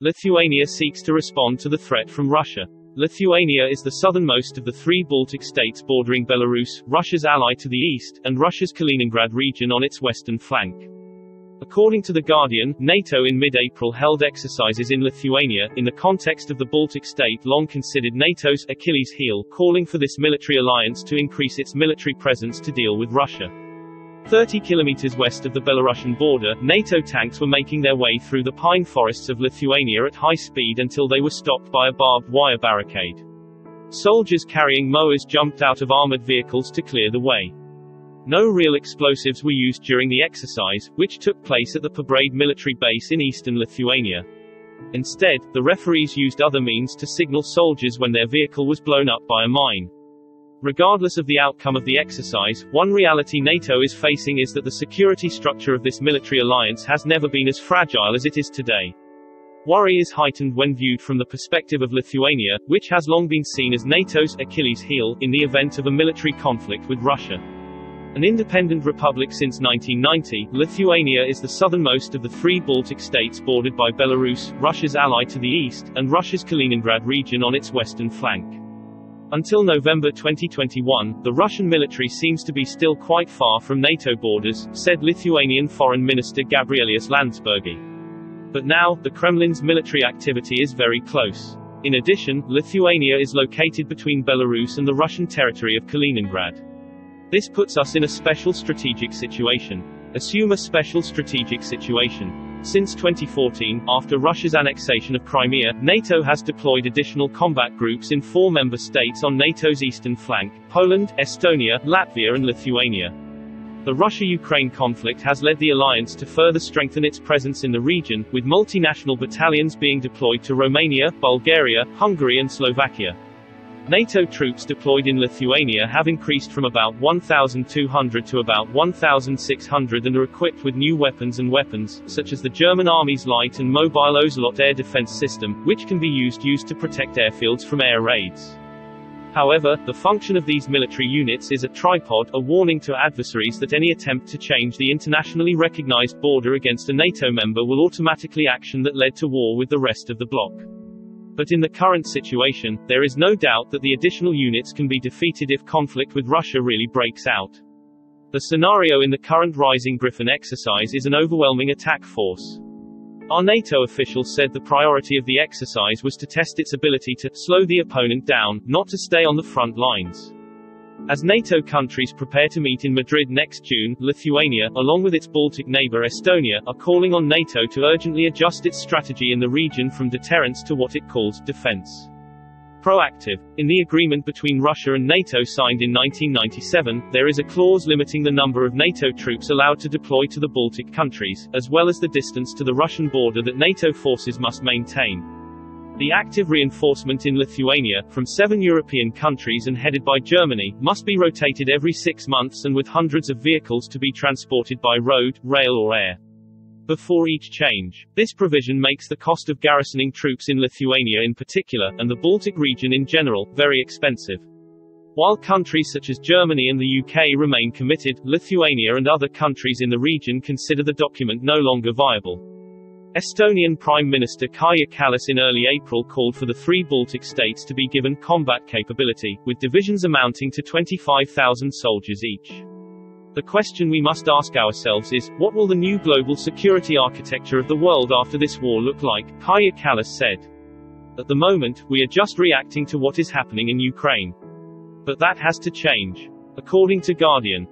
Lithuania seeks to respond to the threat from Russia. Lithuania is the southernmost of the three Baltic states bordering Belarus, Russia's ally to the east, and Russia's Kaliningrad region on its western flank. According to The Guardian, NATO in mid-April held exercises in Lithuania, in the context of the Baltic state long considered NATO's Achilles heel, calling for this military alliance to increase its military presence to deal with Russia. 30 kilometers west of the Belarusian border, NATO tanks were making their way through the pine forests of Lithuania at high speed until they were stopped by a barbed wire barricade. Soldiers carrying mowers jumped out of armored vehicles to clear the way. No real explosives were used during the exercise, which took place at the Pabrade military base in eastern Lithuania. Instead, the referees used other means to signal soldiers when their vehicle was blown up by a mine. Regardless of the outcome of the exercise, one reality NATO is facing is that the security structure of this military alliance has never been as fragile as it is today. Worry is heightened when viewed from the perspective of Lithuania, which has long been seen as NATO's Achilles heel, in the event of a military conflict with Russia. An independent republic since 1990, Lithuania is the southernmost of the three Baltic states bordered by Belarus, Russia's ally to the east, and Russia's Kaliningrad region on its western flank. Until November 2021, the Russian military seems to be still quite far from NATO borders, said Lithuanian Foreign Minister Gabrielius Landsbergis. But now, the Kremlin's military activity is very close. In addition, Lithuania is located between Belarus and the Russian territory of Kaliningrad. This puts us in a special strategic situation. Assume a special strategic situation. Since 2014, after Russia's annexation of Crimea, NATO has deployed additional combat groups in 4 member states on NATO's eastern flank: Poland, Estonia, Latvia and Lithuania. The Russia-Ukraine conflict has led the alliance to further strengthen its presence in the region, with multinational battalions being deployed to Romania, Bulgaria, Hungary and Slovakia. NATO troops deployed in Lithuania have increased from about 1,200 to about 1,600 and are equipped with new weapons, such as the German Army's light and mobile Ocelot air defense system, which can be used to protect airfields from air raids. However, the function of these military units is a tripod, a warning to adversaries that any attempt to change the internationally recognized border against a NATO member will automatically action that led to war with the rest of the bloc. But in the current situation, there is no doubt that the additional units can be defeated if conflict with Russia really breaks out. The scenario in the current Rising Griffin exercise is an overwhelming attack force. Our NATO official said the priority of the exercise was to test its ability to slow the opponent down, not to stay on the front lines. As NATO countries prepare to meet in Madrid next June, Lithuania, along with its Baltic neighbor Estonia, are calling on NATO to urgently adjust its strategy in the region from deterrence to what it calls defense. Proactive. In the agreement between Russia and NATO signed in 1997, there is a clause limiting the number of NATO troops allowed to deploy to the Baltic countries, as well as the distance to the Russian border that NATO forces must maintain. The active reinforcement in Lithuania, from 7 European countries and headed by Germany, must be rotated every 6 months and with hundreds of vehicles to be transported by road, rail or air. Before each change. This provision makes the cost of garrisoning troops in Lithuania in particular, and the Baltic region in general, very expensive. While countries such as Germany and the UK remain committed, Lithuania and other countries in the region consider the document no longer viable. Estonian Prime Minister Kaja Kallas in early April called for the 3 Baltic states to be given combat capability, with divisions amounting to 25,000 soldiers each. The question we must ask ourselves is, what will the new global security architecture of the world after this war look like? Kaja Kallas said. At the moment, we are just reacting to what is happening in Ukraine. But that has to change. According to Guardian.